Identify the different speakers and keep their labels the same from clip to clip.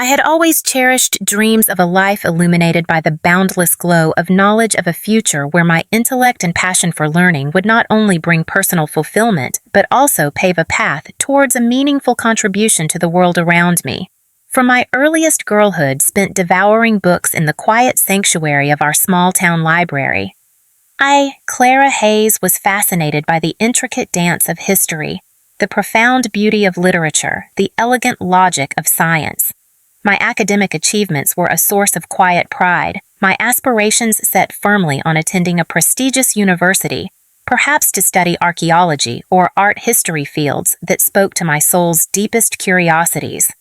Speaker 1: I had always cherished dreams of a life illuminated by the boundless glow of knowledge of a future where my intellect and passion for learning would not only bring personal fulfillment, but also pave a path towards a meaningful contribution to the world around me. From my earliest girlhood spent devouring books in the quiet sanctuary of our small-town library, Clara Hayes, was fascinated by the intricate dance of history, the profound beauty of literature, the elegant logic of science. My academic achievements were a source of quiet pride, my aspirations set firmly on attending a prestigious university, perhaps to study archaeology or art history fields that spoke to my soul's deepest curiosities.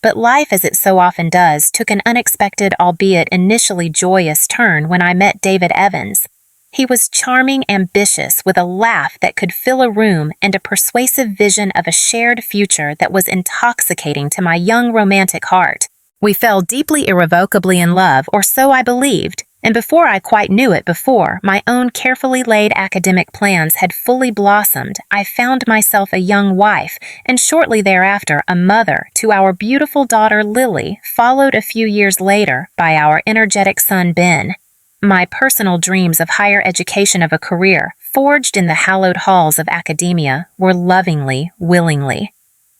Speaker 1: But life, as it so often does, took an unexpected, albeit initially joyous turn when I met David Evans. He was charming, ambitious, with a laugh that could fill a room and a persuasive vision of a shared future that was intoxicating to my young romantic heart. We fell deeply irrevocably in love, or so I believed, and before I quite knew it, before my own carefully laid academic plans had fully blossomed, I found myself a young wife, and shortly thereafter a mother to our beautiful daughter Lily, followed a few years later by our energetic son Ben. My personal dreams of higher education, of a career forged in the hallowed halls of academia, were lovingly, willingly.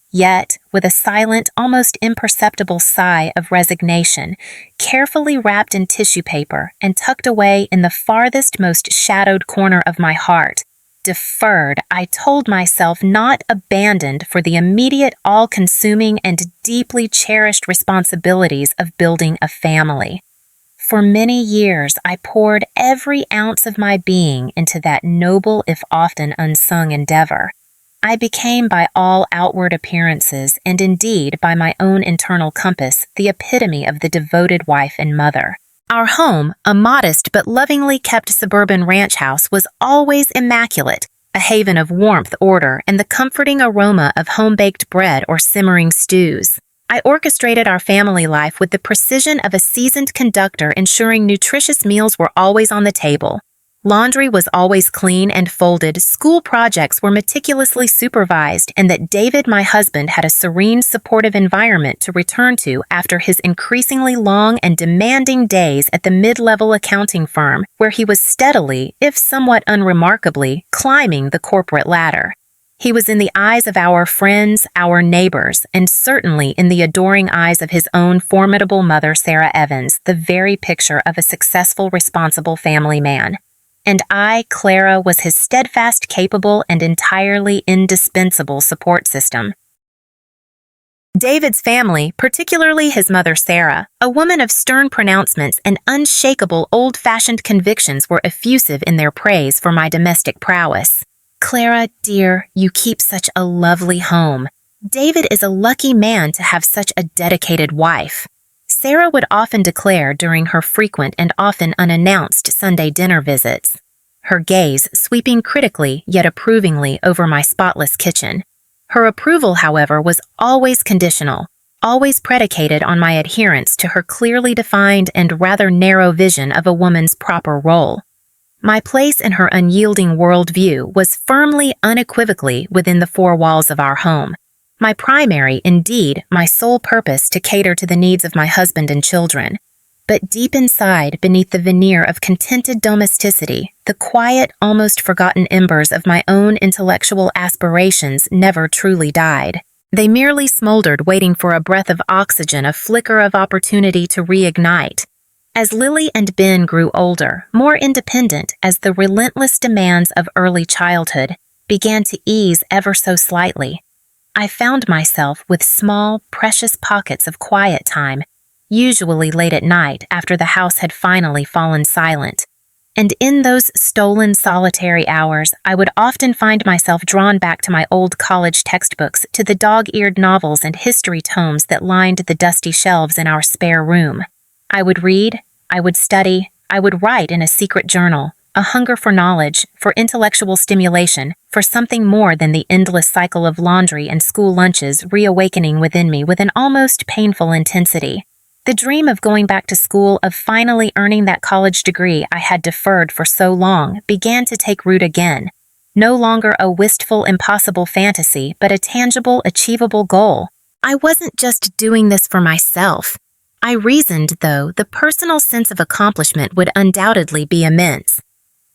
Speaker 1: Yet, with a silent, almost imperceptible sigh of resignation, carefully wrapped in tissue paper and tucked away in the farthest, most shadowed corner of my heart, deferred, I told myself, not abandoned for the immediate, all-consuming, and deeply cherished responsibilities of building a family. For many years, I poured every ounce of my being into that noble, if often unsung, endeavor. I became, by all outward appearances, and indeed by my own internal compass, the epitome of the devoted wife and mother. Our home, a modest but lovingly kept suburban ranch house, was always immaculate, a haven of warmth, order, and the comforting aroma of home-baked bread or simmering stews. I orchestrated our family life with the precision of a seasoned conductor, ensuring nutritious meals were always on the table. Laundry was always clean and folded, school projects were meticulously supervised, and that David, my husband, had a serene, supportive environment to return to after his increasingly long and demanding days at the mid-level accounting firm, where he was steadily, if somewhat unremarkably, climbing the corporate ladder. He was in the eyes of our friends, our neighbors, and certainly in the adoring eyes of his own formidable mother, Sarah Evans, the very picture of a successful, responsible family man. And I, Clara, was his steadfast, capable, and entirely indispensable support system. David's family, particularly his mother Sarah, a woman of stern pronouncements and unshakable old-fashioned convictions, were effusive in their praise for my domestic prowess. "Clara, dear, you keep such a lovely home. David is a lucky man to have such a dedicated wife," Sarah would often declare during her frequent and often unannounced Sunday dinner visits, her gaze sweeping critically yet approvingly over my spotless kitchen. Her approval, however, was always conditional, always predicated on my adherence to her clearly defined and rather narrow vision of a woman's proper role. My place in her unyielding worldview was firmly, unequivocally within the four walls of our home. My primary, indeed, my sole purpose to cater to the needs of my husband and children. But deep inside, beneath the veneer of contented domesticity, the quiet, almost forgotten embers of my own intellectual aspirations never truly died. They merely smoldered, waiting for a breath of oxygen, a flicker of opportunity to reignite. As Lily and Ben grew older, more independent, as the relentless demands of early childhood began to ease ever so slightly, I found myself with small, precious pockets of quiet time, usually late at night after the house had finally fallen silent. And in those stolen, solitary hours, I would often find myself drawn back to my old college textbooks, to the dog-eared novels and history tomes that lined the dusty shelves in our spare room. I would read, I would study, I would write in a secret journal, a hunger for knowledge, for intellectual stimulation, for something more than the endless cycle of laundry and school lunches reawakening within me with an almost painful intensity. The dream of going back to school, of finally earning that college degree I had deferred for so long, began to take root again. No longer a wistful, impossible fantasy, but a tangible, achievable goal. I wasn't just doing this for myself. I reasoned, though, the personal sense of accomplishment would undoubtedly be immense.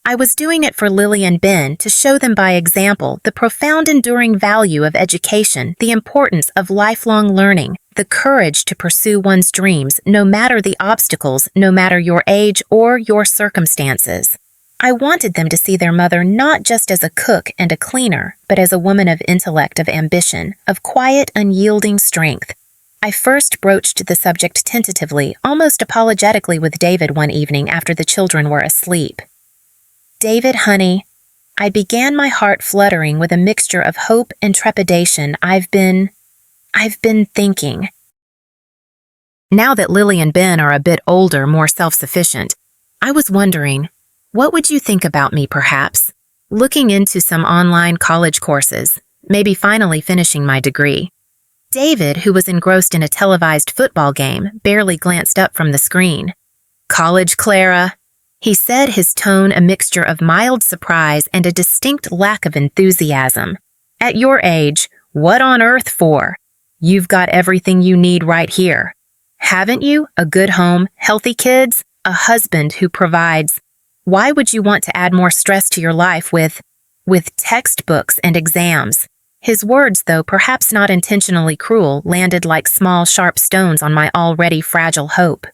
Speaker 1: I was doing it for Lily and Ben to show them by example the profound enduring value of education, the importance of lifelong learning, the courage to pursue one's dreams no matter the obstacles, no matter your age or your circumstances. I wanted them to see their mother not just as a cook and a cleaner, but as a woman of intellect, of ambition, of quiet, unyielding strength. I first broached the subject tentatively, almost apologetically with David one evening after the children were asleep. "David, honey," I began, my heart fluttering with a mixture of hope and trepidation. I've been thinking. Now that Lily and Ben are a bit older, more self-sufficient, I was wondering, what would you think about me, perhaps? Looking into some online college courses, maybe finally finishing my degree. David, who was engrossed in a televised football game, barely glanced up from the screen. "College, Clara?" he said, his tone a mixture of mild surprise and a distinct lack of enthusiasm. "At your age, what on earth for? You've got everything you need right here. Haven't you? A good home, healthy kids, a husband who provides. Why would you want to add more stress to your life with textbooks and exams?" His words, though perhaps not intentionally cruel, landed like small, sharp stones on my already fragile hope.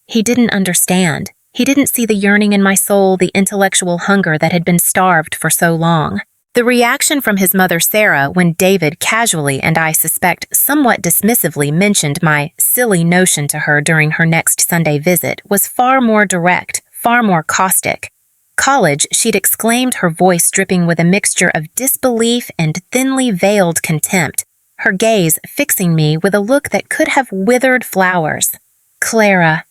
Speaker 1: He didn't understand. He didn't see the yearning in my soul, the intellectual hunger that had been starved for so long. The reaction from his mother Sarah when David casually, and I suspect somewhat dismissively, mentioned my silly notion to her during her next Sunday visit was far more direct, far more caustic. "College," she'd exclaimed, her voice dripping with a mixture of disbelief and thinly veiled contempt, her gaze fixing me with a look that could have withered flowers. "Clara,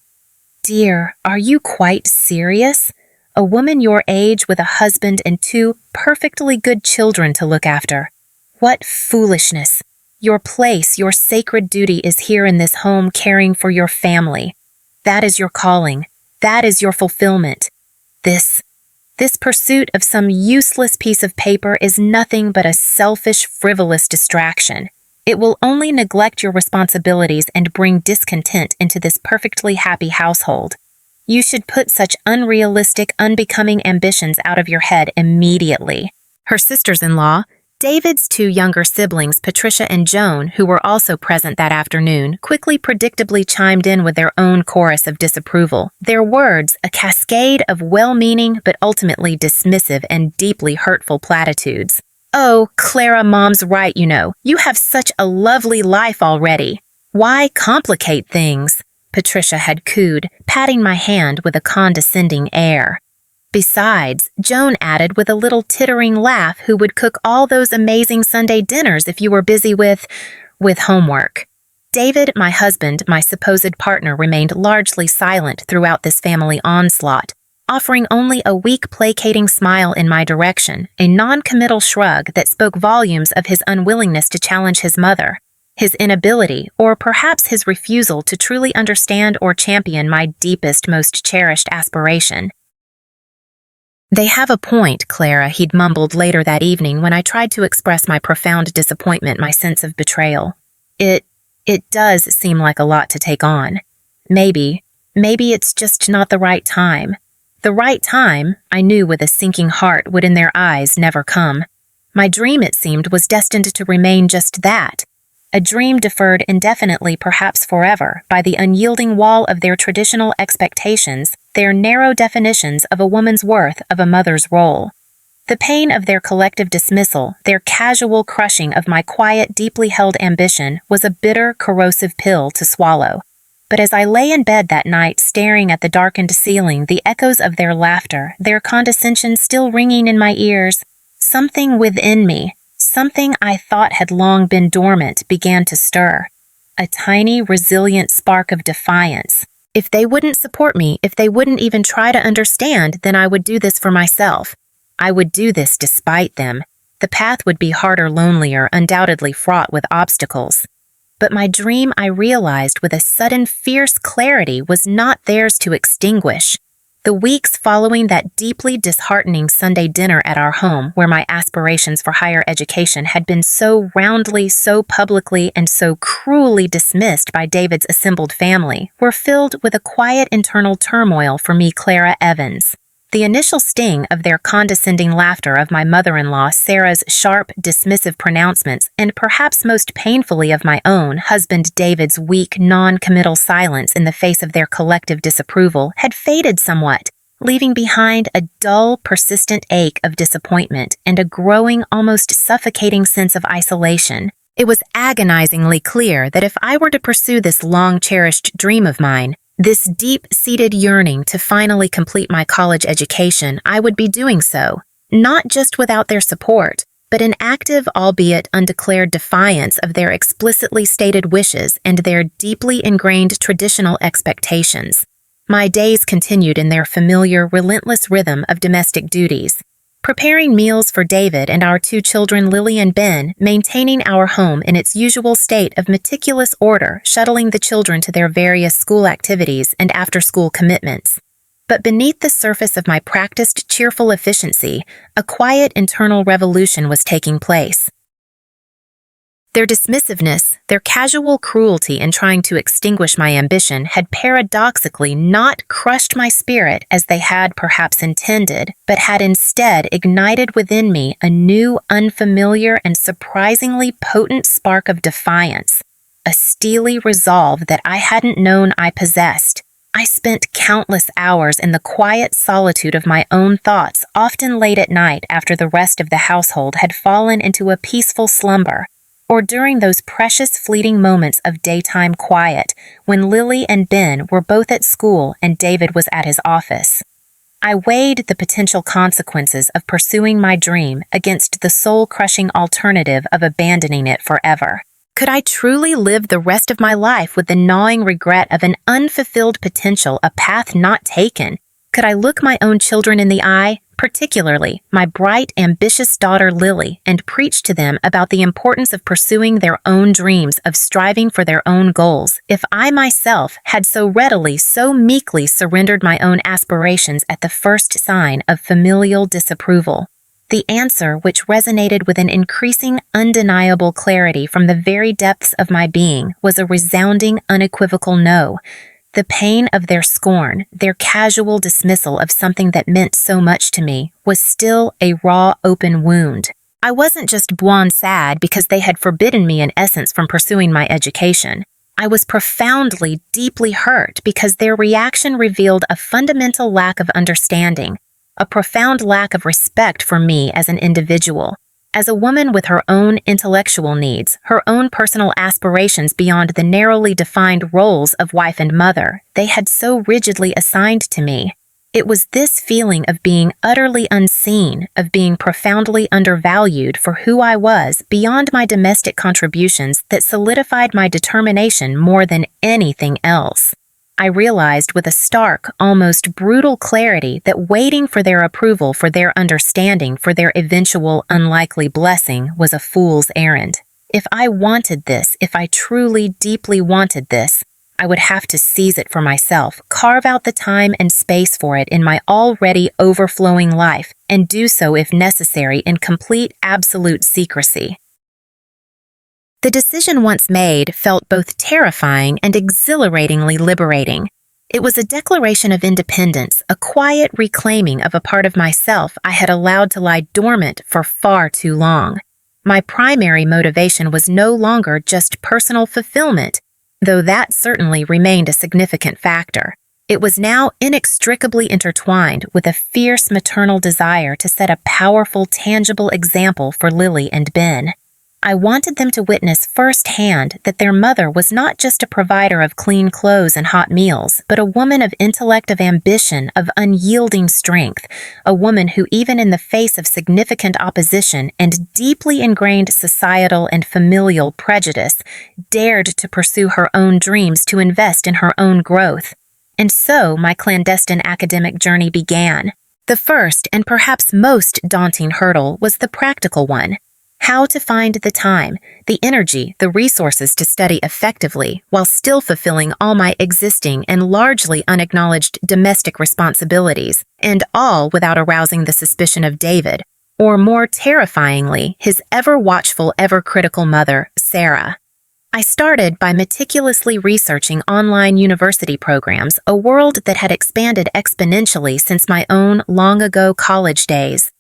Speaker 1: dear, are you quite serious? A woman your age with a husband and 2 perfectly good children to look after. What foolishness! Your place, your sacred duty is here in this home, caring for your family. That is your calling. That is your fulfillment. This pursuit of some useless piece of paper is nothing but a selfish, frivolous distraction. It will only neglect your responsibilities and bring discontent into this perfectly happy household. You should put such unrealistic, unbecoming ambitions out of your head immediately." Her sisters-in-law, David's 2 younger siblings, Patricia and Joan, who were also present that afternoon, quickly predictably chimed in with their own chorus of disapproval. Their words, a cascade of well-meaning but ultimately dismissive and deeply hurtful platitudes. "Oh, Clara, Mom's right, you know. You have such a lovely life already. Why complicate things?" Patricia had cooed, patting my hand with a condescending air. "Besides," Joan added with a little tittering laugh, "who would cook all those amazing Sunday dinners if you were busy with homework?" David, my husband, my supposed partner, remained largely silent throughout this family onslaught, offering only a weak, placating smile in my direction, a non-committal shrug that spoke volumes of his unwillingness to challenge his mother, his inability, or perhaps his refusal to truly understand or champion my deepest, most cherished aspiration. "They have a point, Clara," he'd mumbled later that evening when I tried to express my profound disappointment, my sense of betrayal. It does seem like a lot to take on. Maybe it's just not the right time. The right time, I knew with a sinking heart, would in their eyes never come. My dream, it seemed, was destined to remain just that. A dream deferred indefinitely, perhaps forever, by the unyielding wall of their traditional expectations, their narrow definitions of a woman's worth, of a mother's role. The pain of their collective dismissal, their casual crushing of my quiet, deeply held ambition, was a bitter, corrosive pill to swallow. But as I lay in bed that night, staring at the darkened ceiling, the echoes of their laughter, their condescension still ringing in my ears, something within me, something I thought had long been dormant, began to stir. A tiny, resilient spark of defiance. If they wouldn't support me, if they wouldn't even try to understand, then I would do this for myself. I would do this despite them. The path would be harder, lonelier, undoubtedly fraught with obstacles. But my dream, I realized with a sudden fierce clarity, was not theirs to extinguish. The weeks following that deeply disheartening Sunday dinner at our home, where my aspirations for higher education had been so roundly, so publicly, and so cruelly dismissed by David's assembled family, were filled with a quiet internal turmoil for me, Clara Evans. The initial sting of their condescending laughter of my mother-in-law Sarah's sharp, dismissive pronouncements, and perhaps most painfully of my own husband David's weak, non-committal silence in the face of their collective disapproval, had faded somewhat, leaving behind a dull, persistent ache of disappointment and a growing, almost suffocating sense of isolation. It was agonizingly clear that if I were to pursue this long-cherished dream of mine, this deep-seated yearning to finally complete my college education, I would be doing so, not just without their support, but in active, albeit undeclared defiance of their explicitly stated wishes and their deeply ingrained traditional expectations. My days continued in their familiar, relentless rhythm of domestic duties. Preparing meals for David and our 2 children, Lily and Ben, maintaining our home in its usual state of meticulous order, shuttling the children to their various school activities and after-school commitments. But beneath the surface of my practiced, cheerful efficiency, a quiet internal revolution was taking place. Their dismissiveness, their casual cruelty in trying to extinguish my ambition had paradoxically not crushed my spirit as they had perhaps intended, but had instead ignited within me a new, unfamiliar, and surprisingly potent spark of defiance, a steely resolve that I hadn't known I possessed. I spent countless hours in the quiet solitude of my own thoughts, often late at night after the rest of the household had fallen into a peaceful slumber, or during those precious fleeting moments of daytime quiet when Lily and Ben were both at school and David was at his office. I weighed the potential consequences of pursuing my dream against the soul-crushing alternative of abandoning it forever. Could I truly live the rest of my life with the gnawing regret of an unfulfilled potential, a path not taken? Could I look my own children in the eye, particularly my bright, ambitious daughter Lily, and preach to them about the importance of pursuing their own dreams, of striving for their own goals, if I myself had so readily, so meekly surrendered my own aspirations at the first sign of familial disapproval? The answer, which resonated with an increasing, undeniable clarity from the very depths of my being, was a resounding, unequivocal no. The pain of their scorn, their casual dismissal of something that meant so much to me, was still a raw, open wound. I wasn't just buon sad because they had forbidden me in essence from pursuing my education. I was profoundly, deeply hurt because their reaction revealed a fundamental lack of understanding, a profound lack of respect for me as an individual. As a woman with her own intellectual needs, her own personal aspirations beyond the narrowly defined roles of wife and mother, they had so rigidly assigned to me. It was this feeling of being utterly unseen, of being profoundly undervalued for who I was beyond my domestic contributions that solidified my determination more than anything else. I realized with a stark, almost brutal clarity that waiting for their approval, for their understanding, for their eventual unlikely blessing was a fool's errand. If I wanted this, if I truly, deeply wanted this, I would have to seize it for myself, carve out the time and space for it in my already overflowing life, and do so if necessary in complete, absolute secrecy. The decision once made felt both terrifying and exhilaratingly liberating. It was a declaration of independence, a quiet reclaiming of a part of myself I had allowed to lie dormant for far too long. My primary motivation was no longer just personal fulfillment, though that certainly remained a significant factor. It was now inextricably intertwined with a fierce maternal desire to set a powerful, tangible example for Lily and Ben. I wanted them to witness firsthand that their mother was not just a provider of clean clothes and hot meals, but a woman of intellect, of ambition, of unyielding strength, a woman who, even in the face of significant opposition and deeply ingrained societal and familial prejudice, dared to pursue her own dreams, to invest in her own growth. And so my clandestine academic journey began. The first and perhaps most daunting hurdle was the practical one. How to find the time, the energy, the resources to study effectively while still fulfilling all my existing and largely unacknowledged domestic responsibilities, and all without arousing the suspicion of David, or more terrifyingly, his ever-watchful, ever-critical mother, Sarah. I started by meticulously researching online university programs, a world that had expanded exponentially since my own long-ago college days.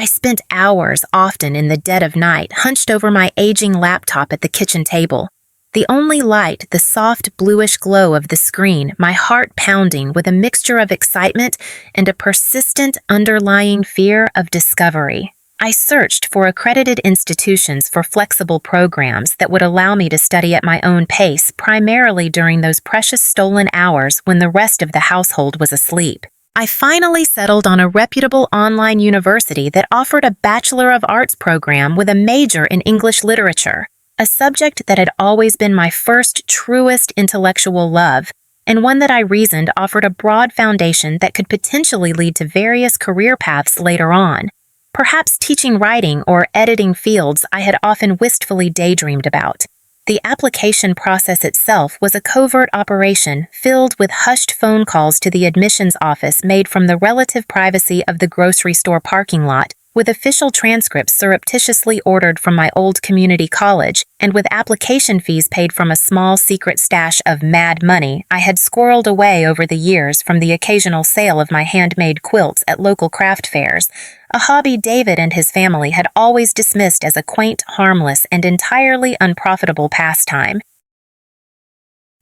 Speaker 1: I spent hours, often in the dead of night, hunched over my aging laptop at the kitchen table. The only light, the soft bluish glow of the screen, my heart pounding with a mixture of excitement and a persistent underlying fear of discovery. I searched for accredited institutions for flexible programs that would allow me to study at my own pace, primarily during those precious stolen hours when the rest of the household was asleep. I finally settled on a reputable online university that offered a Bachelor of Arts program with a major in English literature, a subject that had always been my first, truest intellectual love, and one that I reasoned offered a broad foundation that could potentially lead to various career paths later on, perhaps teaching writing or editing, fields I had often wistfully daydreamed about. The application process itself was a covert operation filled with hushed phone calls to the admissions office made from the relative privacy of the grocery store parking lot, with official transcripts surreptitiously ordered from my old community college, and with application fees paid from a small secret stash of mad money I had squirreled away over the years from the occasional sale of my handmade quilts at local craft fairs, a hobby David and his family had always dismissed as a quaint, harmless, and entirely unprofitable pastime.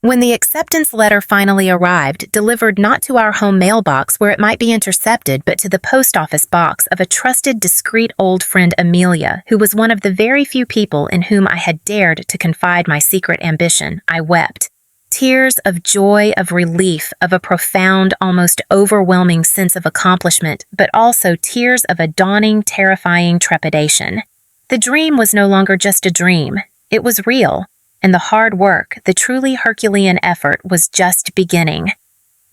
Speaker 1: When the acceptance letter finally arrived, delivered not to our home mailbox where it might be intercepted, but to the post office box of a trusted, discreet old friend, Amelia, who was one of the very few people in whom I had dared to confide my secret ambition, I wept. Tears of joy, of relief, of a profound, almost overwhelming sense of accomplishment, but also tears of a dawning, terrifying trepidation. The dream was no longer just a dream. It was real. And the hard work, the truly Herculean effort, was just beginning.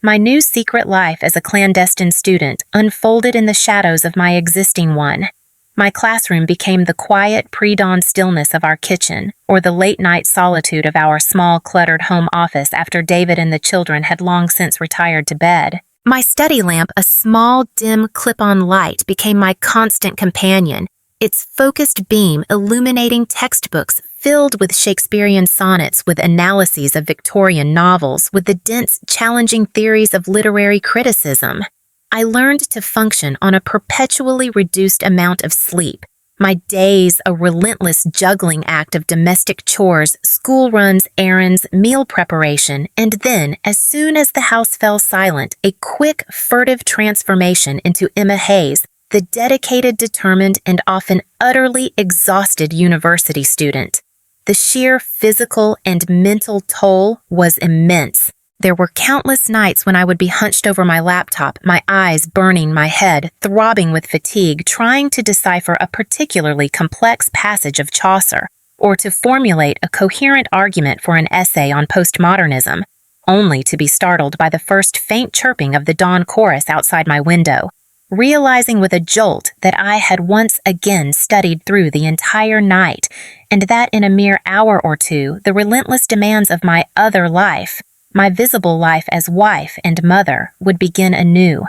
Speaker 1: My new secret life as a clandestine student unfolded in the shadows of my existing one. My classroom became the quiet pre-dawn stillness of our kitchen, or the late-night solitude of our small, cluttered home office after David and the children had long since retired to bed. My study lamp, a small, dim, clip-on light, became my constant companion, its focused beam illuminating textbooks filled with Shakespearean sonnets, with analyses of Victorian novels, with the dense, challenging theories of literary criticism. I learned to function on a perpetually reduced amount of sleep, my days a relentless juggling act of domestic chores, school runs, errands, meal preparation, and then, as soon as the house fell silent, a quick, furtive transformation into Emma Hayes, the dedicated, determined, and often utterly exhausted university student. The sheer physical and mental toll was immense. There were countless nights when I would be hunched over my laptop, my eyes burning, my head throbbing with fatigue, trying to decipher a particularly complex passage of Chaucer, or to formulate a coherent argument for an essay on postmodernism, only to be startled by the first faint chirping of the dawn chorus outside my window, realizing with a jolt that I had once again studied through the entire night, and that in a mere hour or two the relentless demands of my other life, my visible life as wife and mother, would begin anew.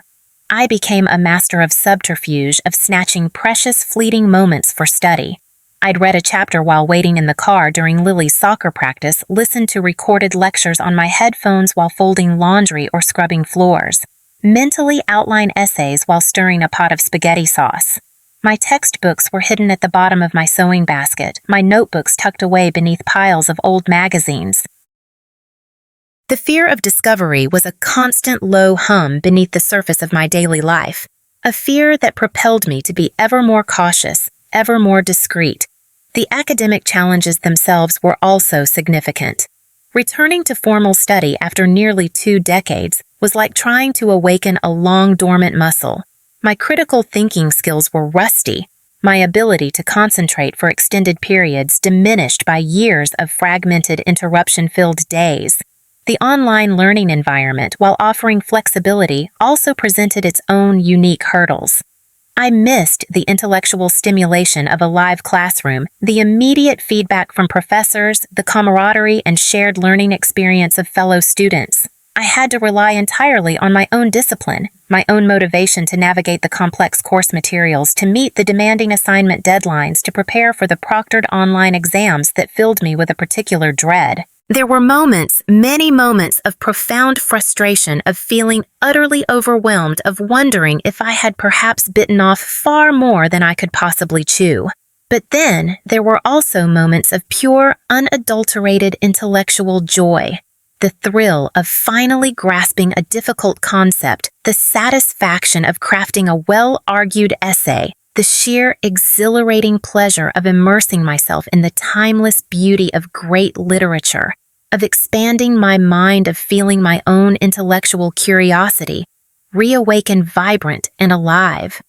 Speaker 1: I became a master of subterfuge, of snatching precious fleeting moments for study. I'd read a chapter while waiting in the car during Lily's soccer practice, listened to recorded lectures on my headphones while folding laundry or scrubbing floors, mentally outline essays while stirring a pot of spaghetti sauce. My textbooks were hidden at the bottom of my sewing basket, my notebooks tucked away beneath piles of old magazines. The fear of discovery was a constant low hum beneath the surface of my daily life, a fear that propelled me to be ever more cautious, ever more discreet. The academic challenges themselves were also significant. Returning to formal study after nearly 2 decades was like trying to awaken a long-dormant muscle. My critical thinking skills were rusty, my ability to concentrate for extended periods diminished by years of fragmented, interruption-filled days. The online learning environment, while offering flexibility, also presented its own unique hurdles. I missed the intellectual stimulation of a live classroom, the immediate feedback from professors, the camaraderie and shared learning experience of fellow students. I had to rely entirely on my own discipline, my own motivation to navigate the complex course materials, to meet the demanding assignment deadlines, to prepare for the proctored online exams that filled me with a particular dread. There were moments, many moments of profound frustration, of feeling utterly overwhelmed, of wondering if I had perhaps bitten off far more than I could possibly chew. But then there were also moments of pure, unadulterated intellectual joy. The thrill of finally grasping a difficult concept, the satisfaction of crafting a well-argued essay, the sheer exhilarating pleasure of immersing myself in the timeless beauty of great literature, of expanding my mind, of feeling my own intellectual curiosity, reawaken vibrant and alive.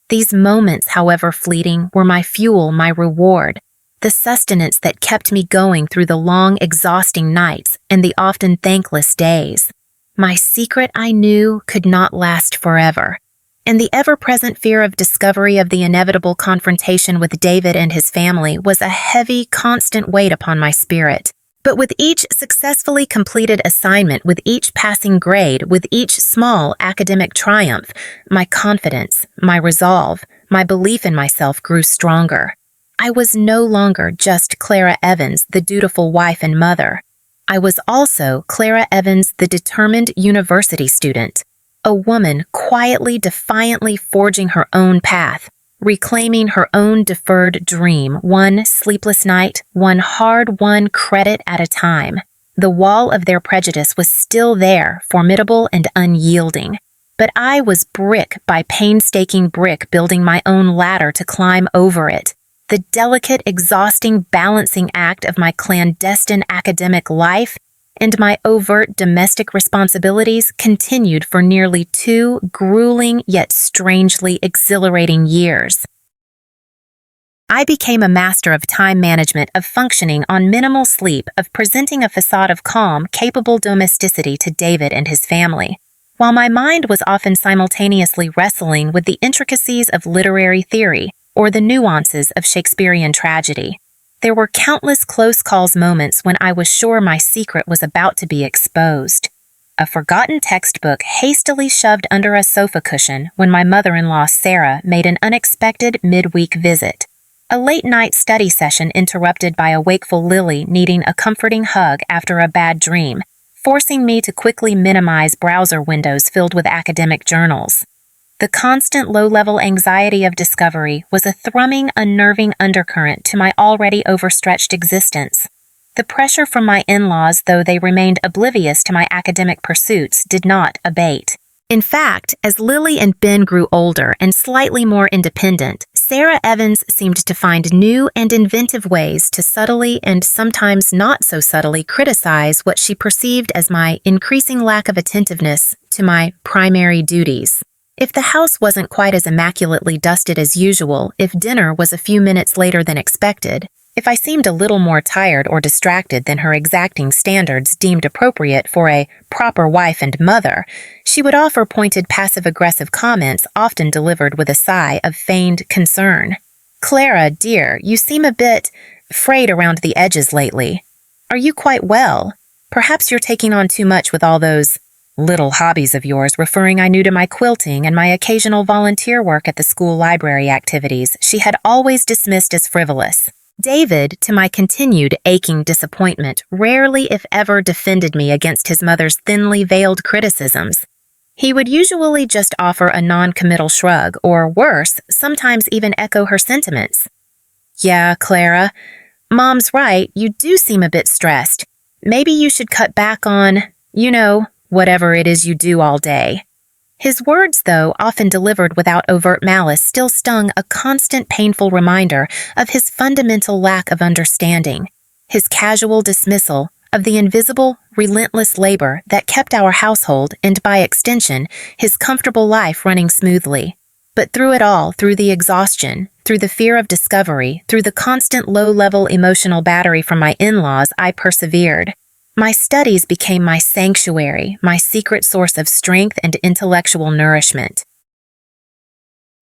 Speaker 1: These moments, however fleeting, were my fuel, my reward, the sustenance that kept me going through the long, exhausting nights and the often thankless days. My secret, I knew, could not last forever. And the ever-present fear of discovery, of the inevitable confrontation with David and his family, was a heavy, constant weight upon my spirit. But with each successfully completed assignment, with each passing grade, with each small academic triumph, my confidence, my resolve, my belief in myself grew stronger. I was no longer just Clara Evans, the dutiful wife and mother. I was also Clara Evans, the determined university student. A woman quietly, defiantly forging her own path, reclaiming her own deferred dream, one sleepless night, one hard-won credit at a time. The wall of their prejudice was still there, formidable and unyielding. But I was brick by painstaking brick building my own ladder to climb over it. The delicate, exhausting balancing act of my clandestine academic life and my overt domestic responsibilities continued for nearly 2 grueling yet strangely exhilarating years. I became a master of time management, of functioning on minimal sleep, of presenting a facade of calm, capable domesticity to David and his family, while my mind was often simultaneously wrestling with the intricacies of literary theory or the nuances of Shakespearean tragedy. There were countless close calls moments when I was sure my secret was about to be exposed. A forgotten textbook hastily shoved under a sofa cushion when my mother-in-law Sarah made an unexpected midweek visit. A late-night study session interrupted by a wakeful Lily needing a comforting hug after a bad dream, forcing me to quickly minimize browser windows filled with academic journals. The constant low-level anxiety of discovery was a thrumming, unnerving undercurrent to my already overstretched existence. The pressure from my in-laws, though they remained oblivious to my academic pursuits, did not abate. In fact, as Lily and Ben grew older and slightly more independent, Sarah Evans seemed to find new and inventive ways to subtly and sometimes not so subtly criticize what she perceived as my increasing lack of attentiveness to my primary duties. If the house wasn't quite as immaculately dusted as usual, if dinner was a few minutes later than expected, if I seemed a little more tired or distracted than her exacting standards deemed appropriate for a proper wife and mother, she would offer pointed passive-aggressive comments often delivered with a sigh of feigned concern. "Clara, dear, you seem a bit frayed around the edges lately. Are you quite well? Perhaps you're taking on too much with all those little hobbies of yours," referring I knew to my quilting and my occasional volunteer work at the school library activities she had always dismissed as frivolous. David, to my continued aching disappointment, rarely if ever defended me against his mother's thinly veiled criticisms. He would usually just offer a non-committal shrug, or worse, sometimes even echo her sentiments. "Yeah, Clara, Mom's right, you do seem a bit stressed. Maybe you should cut back on, whatever it is you do all day." His words, though often delivered without overt malice, still stung a constant painful reminder of his fundamental lack of understanding, his casual dismissal of the invisible, relentless labor that kept our household, and by extension, his comfortable life running smoothly. But through it all, through the exhaustion, through the fear of discovery, through the constant low-level emotional battery from my in-laws, I persevered. My studies became my sanctuary, my secret source of strength and intellectual nourishment.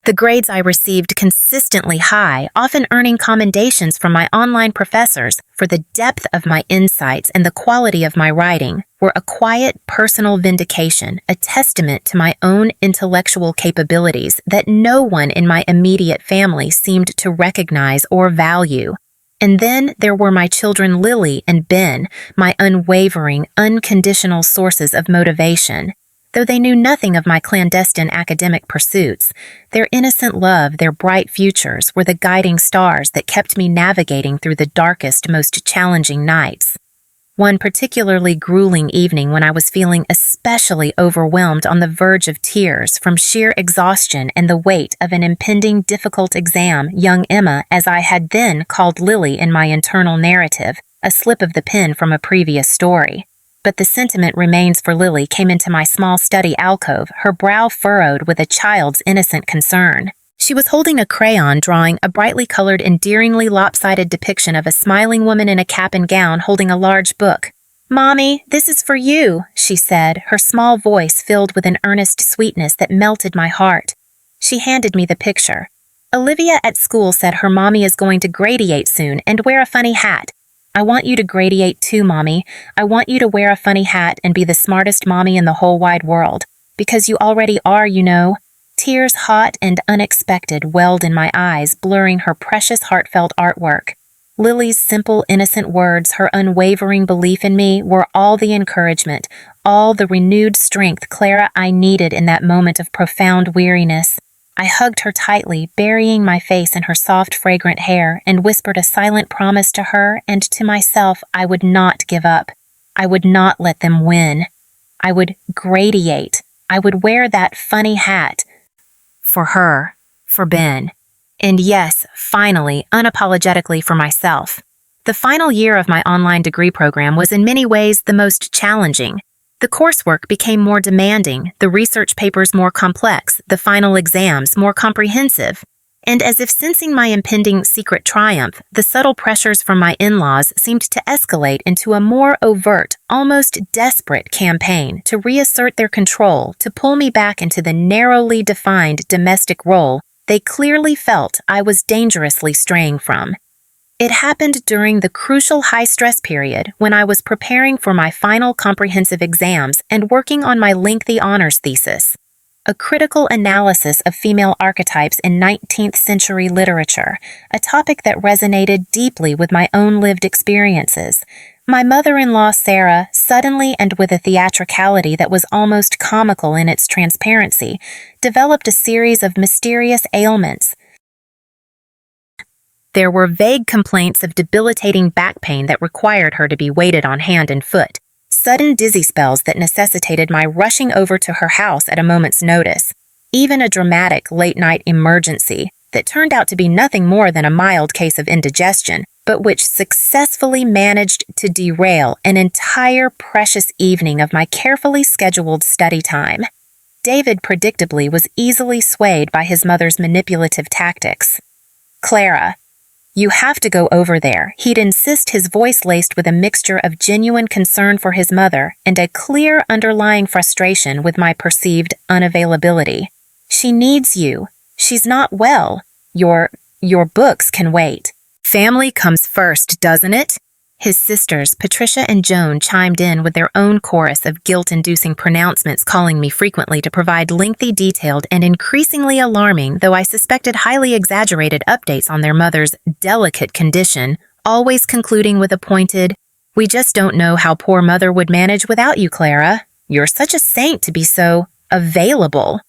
Speaker 1: The grades I received consistently high, often earning commendations from my online professors for the depth of my insights and the quality of my writing, were a quiet personal vindication, a testament to my own intellectual capabilities that no one in my immediate family seemed to recognize or value. And then there were my children Lily and Ben, my unwavering, unconditional sources of motivation. Though they knew nothing of my clandestine academic pursuits, their innocent love, their bright futures were the guiding stars that kept me navigating through the darkest, most challenging nights. One particularly grueling evening when I was feeling especially overwhelmed on the verge of tears from sheer exhaustion and the weight of an impending difficult exam, young Emma, as I had then called Lily in my internal narrative, a slip of the pen from a previous story. But the sentiment remains for Lily came into my small study alcove, her brow furrowed with a child's innocent concern. She was holding a crayon drawing a brightly colored, endearingly lopsided depiction of a smiling woman in a cap and gown holding a large book. "Mommy, this is for you," she said, her small voice filled with an earnest sweetness that melted my heart. She handed me the picture. "Olivia at school said her mommy is going to gradiate soon and wear a funny hat. I want you to gradiate too, Mommy. I want you to wear a funny hat and be the smartest mommy in the whole wide world. Because you already are, you know." Tears hot and unexpected welled in my eyes, blurring her precious heartfelt artwork. Lily's simple, innocent words, her unwavering belief in me, were all the encouragement, all the renewed strength, Clara, I needed in that moment of profound weariness. I hugged her tightly, burying my face in her soft, fragrant hair, and whispered a silent promise to her and to myself I would not give up. I would not let them win. I would gradiate. I would wear that funny hat. For her. For Ben. And yes, finally, unapologetically for myself. The final year of my online degree program was in many ways the most challenging. The coursework became more demanding, the research papers more complex, the final exams more comprehensive. And as if sensing my impending secret triumph, the subtle pressures from my in-laws seemed to escalate into a more overt, almost desperate campaign to reassert their control, to pull me back into the narrowly defined domestic role they clearly felt I was dangerously straying from. It happened during the crucial high-stress period when I was preparing for my final comprehensive exams and working on my lengthy honors thesis, a critical analysis of female archetypes in 19th century literature, a topic that resonated deeply with my own lived experiences. My mother-in-law, Sarah, suddenly and with a theatricality that was almost comical in its transparency, developed a series of mysterious ailments. There were vague complaints of debilitating back pain that required her to be waited on hand and foot, sudden dizzy spells that necessitated my rushing over to her house at a moment's notice, even a dramatic late-night emergency that turned out to be nothing more than a mild case of indigestion, but which successfully managed to derail an entire precious evening of my carefully scheduled study time. David predictably was easily swayed by his mother's manipulative tactics. "Clara, you have to go over there," he'd insist, his voice laced with a mixture of genuine concern for his mother and a clear underlying frustration with my perceived unavailability. "She needs you. She's not well. Your books can wait." "Family comes first, doesn't it?" His sisters, Patricia and Joan, chimed in with their own chorus of guilt-inducing pronouncements, calling me frequently to provide lengthy, detailed, and increasingly alarming, though I suspected highly exaggerated updates on their mother's delicate condition, always concluding with a pointed, "We just don't know how poor mother would manage without you, Clara. You're such a saint to be so available."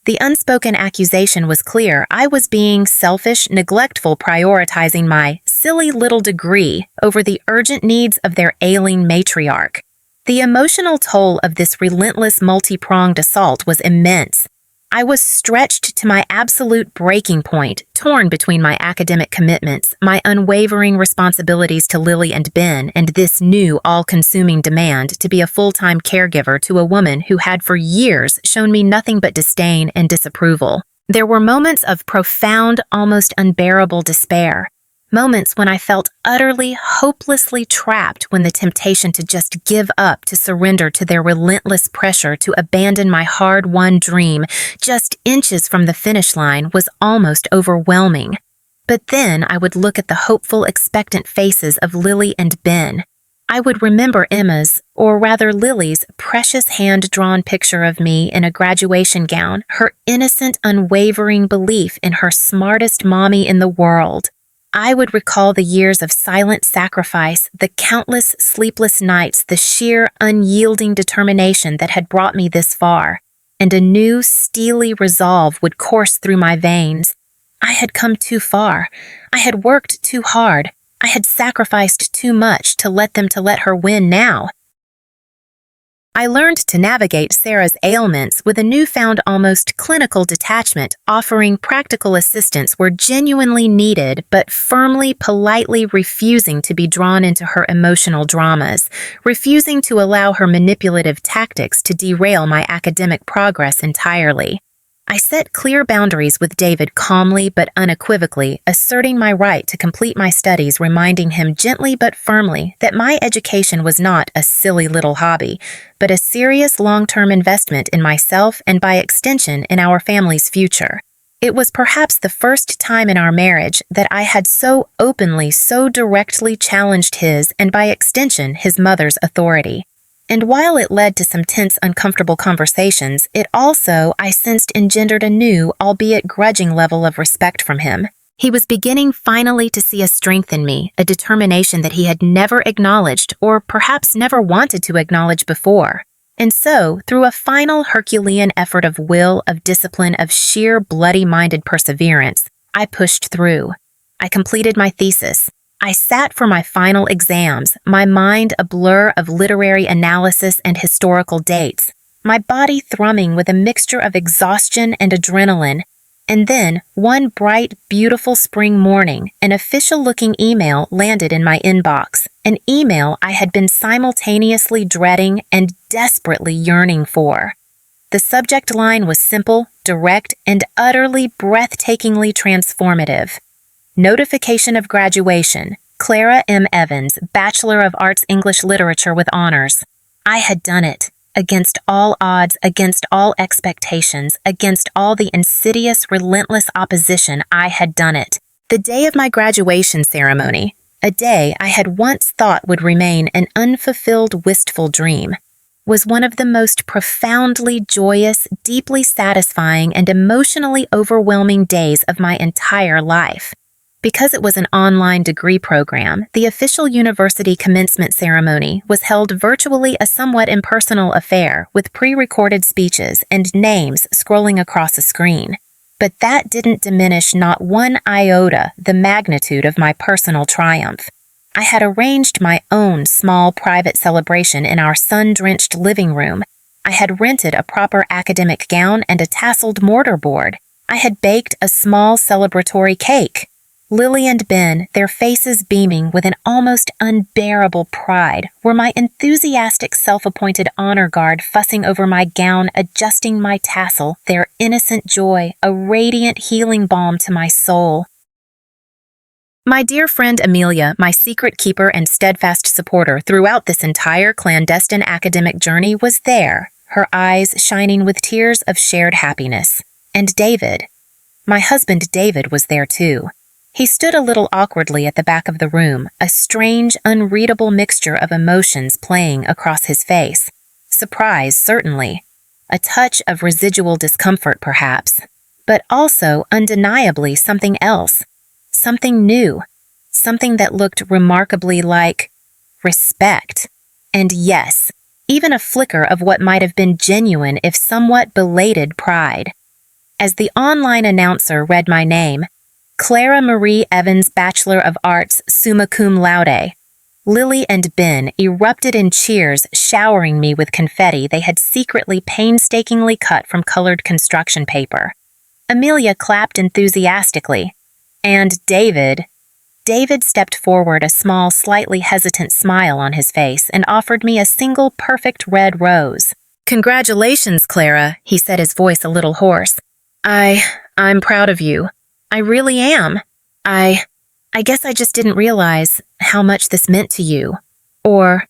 Speaker 1: The unspoken accusation was clear. I was being selfish, neglectful, prioritizing my silly little degree over the urgent needs of their ailing matriarch. The emotional toll of this relentless, multi-pronged assault was immense. I was stretched to my absolute breaking point, torn between my academic commitments, my unwavering responsibilities to Lily and Ben, and this new, all-consuming demand to be a full-time caregiver to a woman who had for years shown me nothing but disdain and disapproval. There were moments of profound, almost unbearable despair. Moments when I felt utterly, hopelessly trapped when the temptation to just give up, to surrender to their relentless pressure to abandon my hard-won dream just inches from the finish line was almost overwhelming. But then I would look at the hopeful, expectant faces of Lily and Ben. I would remember Emma's, or rather Lily's, precious hand-drawn picture of me in a graduation gown, her innocent, unwavering belief in her smartest mommy in the world. I would recall the years of silent sacrifice, the countless sleepless nights, the sheer, unyielding determination that had brought me this far, and a new, steely resolve would course through my veins. I had come too far. I had worked too hard. I had sacrificed too much to let her win now. I learned to navigate Sarah's ailments with a newfound almost clinical detachment, offering practical assistance where genuinely needed, but firmly, politely refusing to be drawn into her emotional dramas, refusing to allow her manipulative tactics to derail my academic progress entirely. I set clear boundaries with David calmly but unequivocally, asserting my right to complete my studies, reminding him gently but firmly that my education was not a silly little hobby, but a serious long-term investment in myself and by extension in our family's future. It was perhaps the first time in our marriage that I had so openly, so directly challenged his and by extension his mother's authority. And while it led to some tense, uncomfortable conversations, it also, I sensed, engendered a new, albeit grudging level of respect from him. He was beginning finally to see a strength in me, a determination that he had never acknowledged, or perhaps never wanted to acknowledge before. And so, through a final Herculean effort of will, of discipline, of sheer bloody-minded perseverance, I pushed through. I completed my thesis. I sat for my final exams, my mind a blur of literary analysis and historical dates, my body thrumming with a mixture of exhaustion and adrenaline. And then, one bright, beautiful spring morning, an official-looking email landed in my inbox, an email I had been simultaneously dreading and desperately yearning for. The subject line was simple, direct, and utterly breathtakingly transformative. Notification of graduation. Clara M. Evans, Bachelor of Arts English Literature with honors. I had done it. Against all odds, against all expectations, against all the insidious, relentless opposition, I had done it. The day of my graduation ceremony, a day I had once thought would remain an unfulfilled, wistful dream, was one of the most profoundly joyous, deeply satisfying, and emotionally overwhelming days of my entire life. Because it was an online degree program, the official university commencement ceremony was held virtually a somewhat impersonal affair with pre-recorded speeches and names scrolling across a screen. But that didn't diminish not one iota the magnitude of my personal triumph. I had arranged my own small private celebration in our sun-drenched living room. I had rented a proper academic gown and a tasseled mortarboard. I had baked a small celebratory cake. Lily and Ben, their faces beaming with an almost unbearable pride, were my enthusiastic self-appointed honor guard fussing over my gown, adjusting my tassel, their innocent joy, a radiant healing balm to my soul. My dear friend Amelia, my secret keeper and steadfast supporter throughout this entire clandestine academic journey, was there, her eyes shining with tears of shared happiness. And David. My husband David was there too. He stood a little awkwardly at the back of the room, a strange, unreadable mixture of emotions playing across his face. Surprise, certainly. A touch of residual discomfort, perhaps. But also, undeniably, something else. Something new. Something that looked remarkably like respect. And yes, even a flicker of what might have been genuine if somewhat belated pride. As the online announcer read my name, Clara Marie Evans, Bachelor of Arts, summa cum laude. Lily and Ben erupted in cheers, showering me with confetti they had secretly painstakingly cut from colored construction paper. Amelia clapped enthusiastically. And David stepped forward, a small, slightly hesitant smile on his face, and offered me a single perfect red rose. "Congratulations, Clara," he said, his voice a little hoarse. I'm proud of you. I really am. I guess I just didn't realize how much this meant to you, or,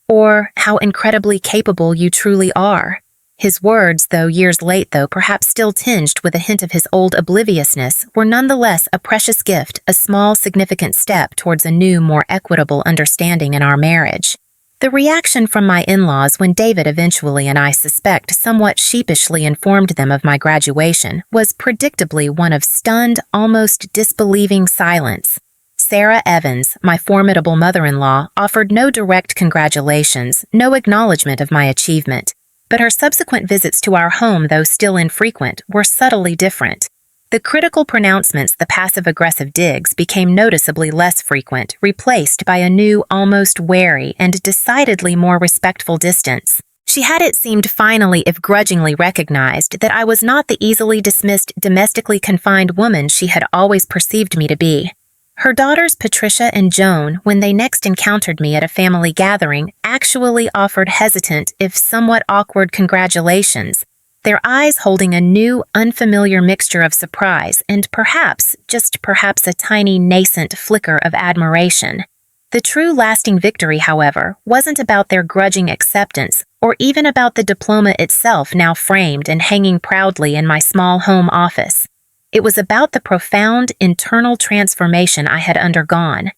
Speaker 1: or how incredibly capable you truly are." His words, though years late, perhaps still tinged with a hint of his old obliviousness, were nonetheless a precious gift, a small, significant step towards a new, more equitable understanding in our marriage. The reaction from my in-laws when David eventually, and I suspect somewhat sheepishly, informed them of my graduation was predictably one of stunned, almost disbelieving silence. Sarah Evans, my formidable mother-in-law, offered no direct congratulations, no acknowledgement of my achievement. But her subsequent visits to our home, though still infrequent, were subtly different. The critical pronouncements, the passive-aggressive digs, became noticeably less frequent, replaced by a new, almost wary, and decidedly more respectful distance. She had, it seemed, finally, if grudgingly, recognized that I was not the easily dismissed, domestically confined woman she had always perceived me to be. Her daughters Patricia and Joan, when they next encountered me at a family gathering, actually offered hesitant, if somewhat awkward, congratulations, their eyes holding a new, unfamiliar mixture of surprise and perhaps, just perhaps, a tiny, nascent flicker of admiration. The true lasting victory, however, wasn't about their grudging acceptance, or even about the diploma itself now framed and hanging proudly in my small home office. It was about the profound internal transformation I had undergone.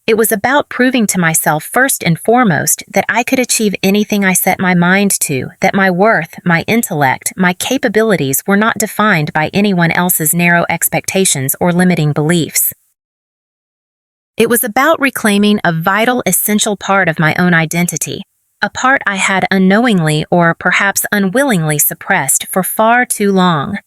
Speaker 1: It was about proving to myself first and foremost that I could achieve anything I set my mind to, that my worth, my intellect, my capabilities were not defined by anyone else's narrow expectations or limiting beliefs. It was about reclaiming a vital, essential part of my own identity, a part I had unknowingly or perhaps unwillingly suppressed for far too long.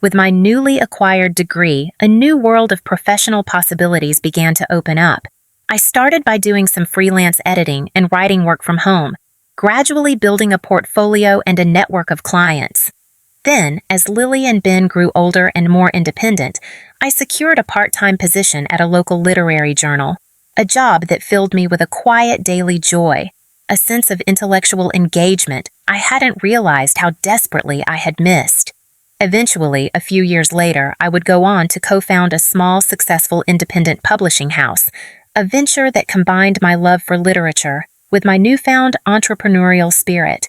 Speaker 1: With my newly acquired degree, a new world of professional possibilities began to open up. I started by doing some freelance editing and writing work from home, gradually building a portfolio and a network of clients. Then, as Lily and Ben grew older and more independent, I secured a part-time position at a local literary journal, a job that filled me with a quiet daily joy, a sense of intellectual engagement I hadn't realized how desperately I had missed. Eventually, a few years later, I would go on to co-found a small, successful independent publishing house, a venture that combined my love for literature with my newfound entrepreneurial spirit.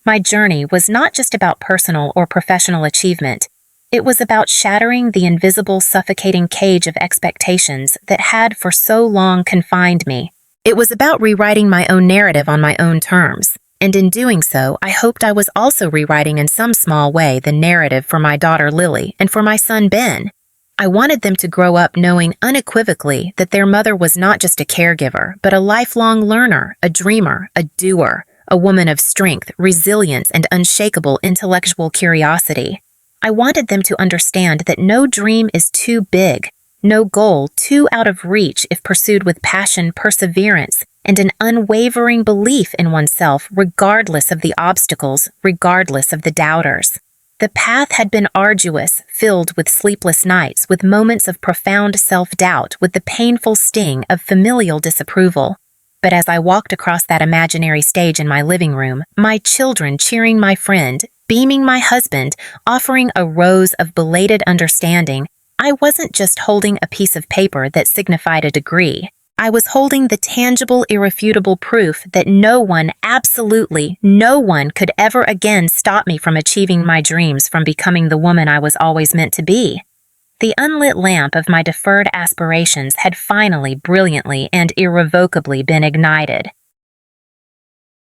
Speaker 1: My journey was not just about personal or professional achievement. It was about shattering the invisible, suffocating cage of expectations that had for so long confined me. It was about rewriting my own narrative on my own terms. And in doing so, I hoped I was also rewriting in some small way the narrative for my daughter Lily and for my son Ben. I wanted them to grow up knowing unequivocally that their mother was not just a caregiver, but a lifelong learner, a dreamer, a doer, a woman of strength, resilience, and unshakable intellectual curiosity. I wanted them to understand that no dream is too big, no goal too out of reach if pursued with passion, perseverance, and an unwavering belief in oneself regardless of the obstacles, regardless of the doubters. The path had been arduous, filled with sleepless nights, with moments of profound self-doubt, with the painful sting of familial disapproval. But as I walked across that imaginary stage in my living room, my children cheering my friend, beaming my husband, offering a rose of belated understanding, I wasn't just holding a piece of paper that signified a degree. I was holding the tangible, irrefutable proof that no one, absolutely no one, could ever again stop me from achieving my dreams, from becoming the woman I was always meant to be. The unlit lamp of my deferred aspirations had finally, brilliantly, and irrevocably been ignited.